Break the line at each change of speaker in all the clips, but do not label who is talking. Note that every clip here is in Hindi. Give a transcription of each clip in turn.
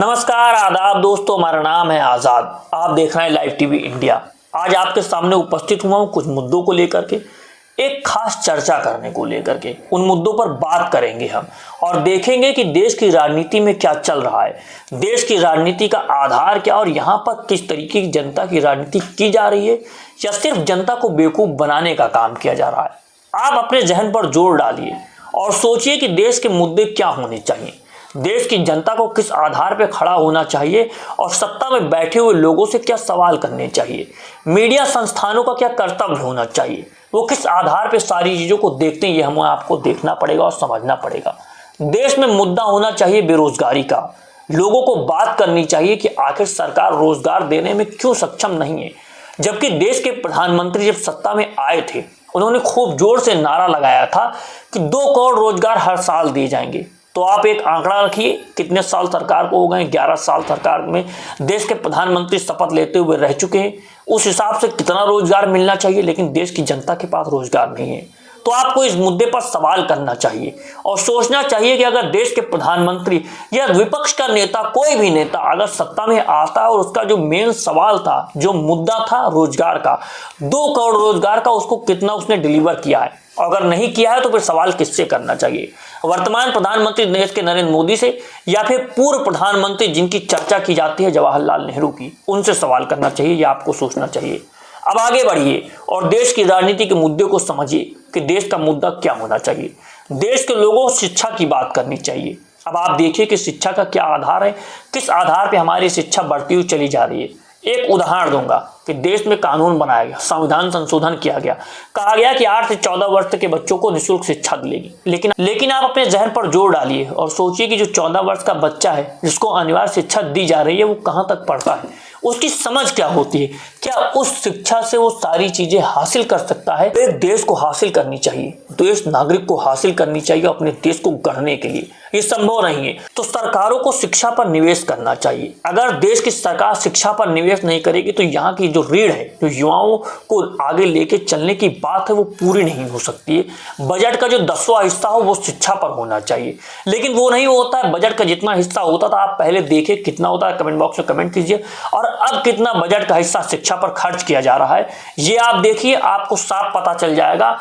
नमस्कार आदाब दोस्तों, हमारा नाम है आज़ाद। आप देख रहे हैं लाइव टीवी इंडिया। आज आपके सामने उपस्थित हुआ हूं कुछ मुद्दों को लेकर के, एक खास चर्चा करने को लेकर के। उन मुद्दों पर बात करेंगे हम और देखेंगे कि देश की राजनीति में क्या चल रहा है, देश की राजनीति का आधार क्या और यहाँ पर किस तरीके की जनता की राजनीति की जा रही है या सिर्फ जनता को बेवकूफ़ बनाने का काम किया जा रहा है। आप अपने जहन पर जोर डालिए और सोचिए कि देश के मुद्दे क्या होने चाहिए, देश की जनता को किस आधार पर खड़ा होना चाहिए और सत्ता में बैठे हुए लोगों से क्या सवाल करने चाहिए, मीडिया संस्थानों का क्या कर्तव्य होना चाहिए, वो किस आधार पर सारी चीज़ों को देखते हैं, ये हमें आपको देखना पड़ेगा और समझना पड़ेगा। देश में मुद्दा होना चाहिए बेरोजगारी का। लोगों को बात करनी चाहिए कि आखिर सरकार रोजगार देने में क्यों सक्षम नहीं है, जबकि देश के प्रधानमंत्री जब सत्ता में आए थे उन्होंने खूब जोर से नारा लगाया था कि 2 करोड़ रोजगार हर साल दिए जाएंगे। तो आप एक आंकड़ा रखिए, कितने साल सरकार को हो गए? 11 साल सरकार में देश के प्रधानमंत्री शपथ लेते हुए रह चुके हैं। उस हिसाब से कितना रोजगार मिलना चाहिए, लेकिन देश की जनता के पास रोजगार नहीं है। तो आपको इस मुद्दे पर सवाल करना चाहिए और सोचना चाहिए कि अगर देश के प्रधानमंत्री या विपक्ष का नेता, कोई भी नेता अगर सत्ता में आता है और उसका जो मेन सवाल था, जो मुद्दा था रोजगार का, 2 करोड़ रोजगार का, उसको कितना उसने डिलीवर किया है। अगर नहीं किया है तो फिर सवाल किससे करना चाहिए? वर्तमान प्रधानमंत्री देश के नरेंद्र मोदी से या फिर पूर्व प्रधानमंत्री जिनकी चर्चा की जाती है जवाहरलाल नेहरू की, उनसे सवाल करना चाहिए। या आपको सोचना चाहिए। अब आगे बढ़िए और देश की राजनीति के मुद्दे को समझिए कि देश का मुद्दा क्या होना चाहिए। देश के लोगों को शिक्षा की बात करनी चाहिए। अब आप देखिए कि शिक्षा का क्या आधार है, किस आधार पर हमारी शिक्षा बढ़ती हुई चली जा रही है। एक उदाहरण दूंगा कि देश में कानून बनाया गया, संविधान संशोधन किया गया, कहा गया कि 8 से 14 वर्ष के बच्चों को निःशुल्क शिक्षा मिलेगी। लेकिन आप अपने जहन पर जोर डालिए और सोचिए कि जो 14 वर्ष का बच्चा है जिसको अनिवार्य शिक्षा दी जा रही है, वो कहां तक पढ़ता है, उसकी समझ क्या होती है, क्या उस शिक्षा से वो सारी चीजें हासिल कर सकता है? एक देश को हासिल करनी चाहिए, देश नागरिक को हासिल करनी चाहिए अपने देश को गढ़ने के लिए। ये संभव नहीं है तो सरकारों को शिक्षा पर निवेश करना चाहिए। अगर देश की सरकार शिक्षा पर निवेश नहीं करेगी तो यहाँ की जो रीढ़ है, जो युवाओं को आगे लेके चलने की बात है, वो पूरी नहीं हो सकती है। बजट का जो 10वां हिस्सा हो वो शिक्षा पर होना चाहिए, लेकिन वो नहीं होता है। बजट का जितना हिस्सा होता था, आप पहले देखिए कितना होता है, कमेंट बॉक्स में कमेंट कीजिए। और अब कितना बजट का हिस्सा शिक्षा पर खर्च किया जा रहा है, ये आप देखिए, आपको साफ पता चल जाएगा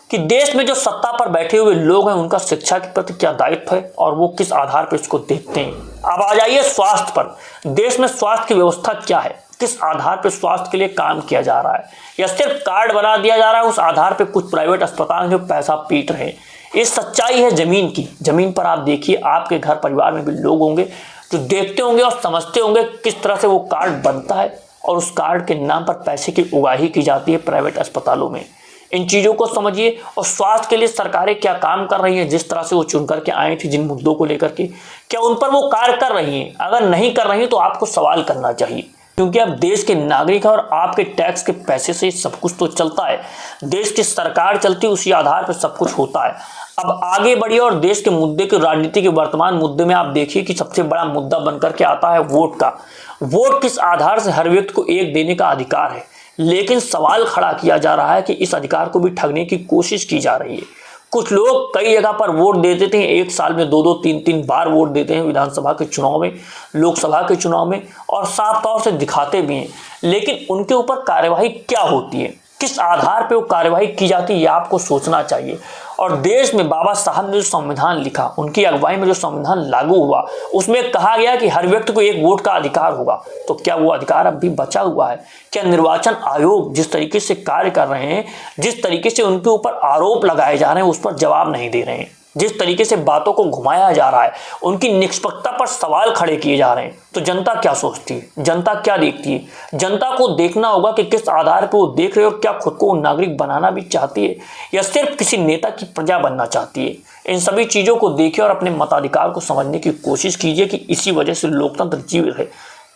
कि देश में जो सत्ता पर बैठे हुए लोग हैं उनका शिक्षा के प्रति क्या दायित्व है और वो किस आधार पर इसको देखते हैं। अब आ जाइए स्वास्थ्य पर। देश में स्वास्थ्य की व्यवस्था क्या है, किस आधार पर स्वास्थ्य के लिए काम किया जा रहा है, या सिर्फ कार्ड बना दिया जा रहा है, उस आधार पर कुछ प्राइवेट अस्पताल जो पैसा पीट रहे हैं। ये सच्चाई है जमीन की। जमीन पर आप देखिए, आपके घर परिवार में भी लोग होंगे जो देखते होंगे और समझते होंगे किस तरह से वो कार्ड बनता है और उस कार्ड के नाम पर पैसे की उगाही की जाती है प्राइवेट अस्पतालों में। इन चीज़ों को समझिए और स्वास्थ्य के लिए सरकारें क्या काम कर रही हैं, जिस तरह से वो चुन करके आई थी जिन मुद्दों को लेकर के, क्या उन पर वो कार्य कर रही हैं? अगर नहीं कर रही हैं तो आपको सवाल करना चाहिए, क्योंकि अब देश के नागरिक है और आपके टैक्स के पैसे से सब कुछ तो चलता है। देश की सरकार चलती है, उसी आधार पर सब कुछ होता है। अब आगे बढ़िए और देश के मुद्दे के, राजनीति के वर्तमान मुद्दे में आप देखिए कि सबसे बड़ा मुद्दा बनकर के आता है वोट का। वोट किस आधार से? हर व्यक्ति को एक देने का अधिकार है, लेकिन सवाल खड़ा किया जा रहा है कि इस अधिकार को भी ठगने की कोशिश की जा रही है। कुछ लोग कई जगह पर वोट दे देते हैं, एक साल में 2-2, 3-3 बार वोट देते हैं, विधानसभा के चुनाव में, लोकसभा के चुनाव में, और साफ तौर से दिखाते भी हैं, लेकिन उनके ऊपर कार्यवाही क्या होती है, किस आधार पर वो कार्यवाही की जाती है, ये आपको सोचना चाहिए। और देश में बाबा साहब ने जो संविधान लिखा, उनकी अगुवाई में जो संविधान लागू हुआ, उसमें कहा गया कि हर व्यक्ति को एक वोट का अधिकार होगा। तो क्या वो अधिकार अब भी बचा हुआ है? क्या निर्वाचन आयोग जिस तरीके से कार्य कर रहे हैं, जिस तरीके से उनके ऊपर आरोप लगाए जा रहे हैं, उस पर जवाब नहीं दे रहे हैं? जिस तरीके से बातों को घुमाया जा रहा है, उनकी निष्पक्षता पर सवाल खड़े किए जा रहे हैं, तो जनता क्या सोचती है, जनता क्या देखती है? जनता को देखना होगा कि किस आधार पर वो देख रहे हो, क्या खुद को नागरिक बनाना भी चाहती है या सिर्फ किसी नेता की प्रजा बनना चाहती है। इन सभी चीज़ों को देखिए और अपने मताधिकार को समझने की कोशिश कीजिए कि इसी वजह से लोकतंत्र जीवित है।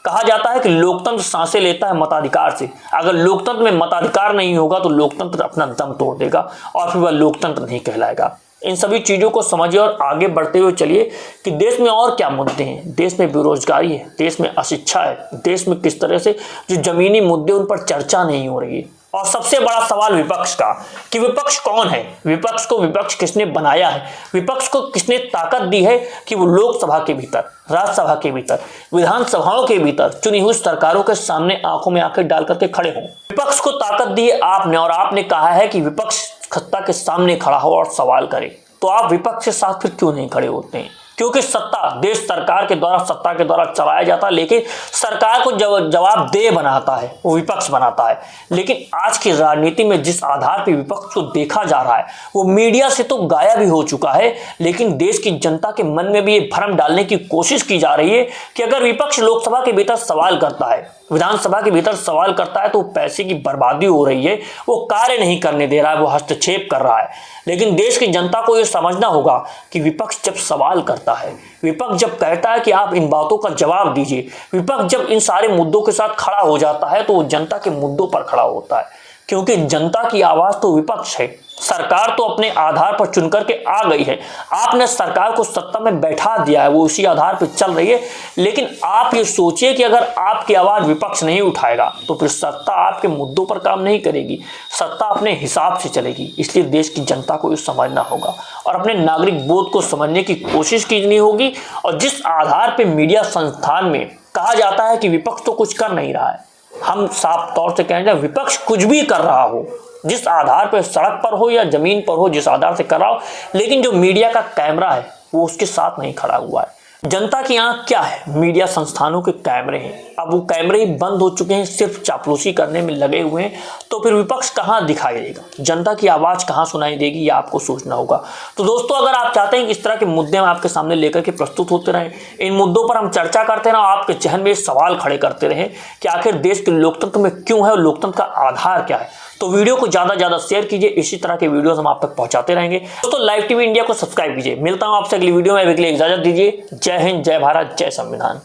कहा जाता है कि लोकतंत्र सांसें लेता है मताधिकार से। अगर लोकतंत्र में मताधिकार नहीं होगा तो लोकतंत्र अपना दम तोड़ देगा और फिर वह लोकतंत्र नहीं कहलाएगा। इन सभी चीज़ों को समझिए और आगे बढ़ते हुए चलिए कि देश में और क्या मुद्दे हैं। देश में बेरोजगारी है, देश में अशिक्षा है, देश में किस तरह से जो जमीनी मुद्दे उन पर चर्चा नहीं हो रही है। और सबसे बड़ा सवाल विपक्ष का कि विपक्ष कौन है, विपक्ष को विपक्ष किसने बनाया है, विपक्ष को किसने ताकत दी है कि वो लोकसभा के भीतर, राज्यसभा के भीतर, विधानसभाओं के भीतर चुनी हुई सरकारों के सामने आंखों में आंखें डाल करके खड़े हों। विपक्ष को ताकत दी है आपने, और आपने कहा है कि विपक्ष सत्ता के सामने खड़ा हो और सवाल करे। तो आप विपक्ष के साथ फिर क्यों नहीं खड़े होते हैं? क्योंकि सत्ता देश सरकार के द्वारा, सत्ता के द्वारा चलाया जाता है, लेकिन सरकार को जवाबदेह बनाता है वो विपक्ष बनाता है। लेकिन आज की राजनीति में जिस आधार पर विपक्ष को देखा जा रहा है वो मीडिया से तो गायब ही हो चुका है, लेकिन देश की जनता के मन में भी ये भ्रम डालने की कोशिश की जा रही है कि अगर विपक्ष लोकसभा के भीतर सवाल करता है, विधानसभा के भीतर सवाल करता है तो पैसे की बर्बादी हो रही है, वो कार्य नहीं करने दे रहा है, वो हस्तक्षेप कर रहा है। लेकिन देश की जनता को यह समझना होगा कि विपक्ष जब सवाल करता है, विपक्ष जब कहता है कि आप इन बातों का जवाब दीजिए, विपक्ष जब इन सारे मुद्दों के साथ खड़ा हो जाता है तो वो जनता के मुद्दों पर खड़ा होता है, क्योंकि जनता की आवाज तो विपक्ष है। सरकार तो अपने आधार पर चुन करके आ गई है, आपने सरकार को सत्ता में बैठा दिया है, वो उसी आधार पर चल रही है। लेकिन आप ये सोचिए कि अगर आपकी आवाज विपक्ष नहीं उठाएगा तो फिर सत्ता आपके मुद्दों पर काम नहीं करेगी, सत्ता अपने हिसाब से चलेगी। इसलिए देश की जनता को ये समझना होगा और अपने नागरिक बोध को समझने की कोशिश करनी होगी। और जिस आधार पर मीडिया संस्थान में कहा जाता है कि विपक्ष तो कुछ कर नहीं रहा है, हम साफ तौर से कहेंगे विपक्ष कुछ भी कर रहा हो, जिस आधार पर सड़क पर हो या जमीन पर हो, जिस आधार से कर रहा हो, लेकिन जो मीडिया का कैमरा है वो उसके साथ नहीं खड़ा हुआ है। जनता की आंख क्या है? मीडिया संस्थानों के कैमरे हैं। अब वो कैमरे ही बंद हो चुके हैं, सिर्फ चापलूसी करने में लगे हुए हैं, तो फिर विपक्ष कहां दिखाई देगा, जनता की आवाज कहां सुनाई देगी, ये आपको सोचना होगा। तो दोस्तों, अगर आप चाहते हैं कि इस तरह के मुद्दे हम आपके सामने लेकर के प्रस्तुत होते रहें, इन मुद्दों पर हम चर्चा करते रहें, आपके जहन में सवाल खड़े करते रहें कि आखिर देश के लोकतंत्र में क्यों है और लोकतंत्र का आधार क्या है, तो वीडियो को ज्यादा ज्यादा शेयर कीजिए। इसी तरह के वीडियोस हम आप तक पहुंचाते रहेंगे। दोस्तों, लाइव टीवी इंडिया को सब्सक्राइब कीजिए। मिलता हूं आपसे अगली वीडियो में, अगली इजाजत दीजिए। जय हिंद, जय भारत, जय संविधान।